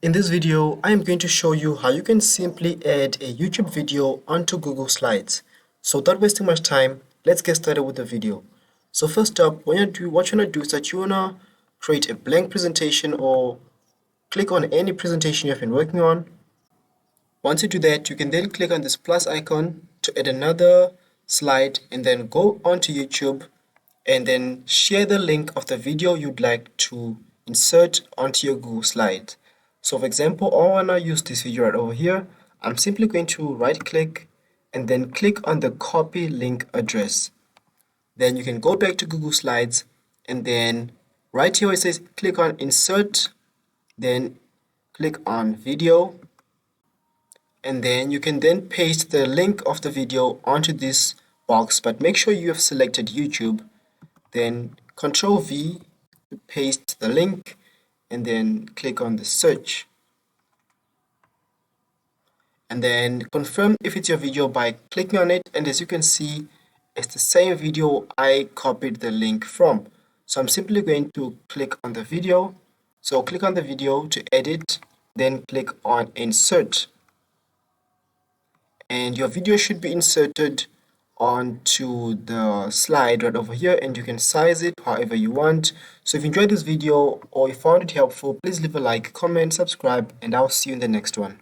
In this video, I am going to show you how you can simply add a YouTube video onto Google Slides. So without wasting much time, let's get started with the video. So first up, what you want to do is that you want to create a blank presentation or click on any presentation you have been working on. Once you do that, you can then click on this plus icon to add another slide and then go onto YouTube and then share the link of the video you'd like to insert onto your Google slide. So for example, I want to use this video right over here. I'm simply going to right click and then click on the copy link address. Then you can go back to Google Slides and then right here where it says click on insert, then click on video, and then you can then paste the link of the video onto this box, but make sure you have selected YouTube. Then Control V to paste the link and then click on the search. And then confirm if it's your video by clicking on it, and as you can see, it's the same video I copied the link from. So I'm simply going to click on the video. So click on the video to edit, then click on insert. And your video should be inserted onto the slide right over here, and you can size it however you want. So if you enjoyed this video or you found it helpful, please leave a like, comment, subscribe, and I'll see you in the next one.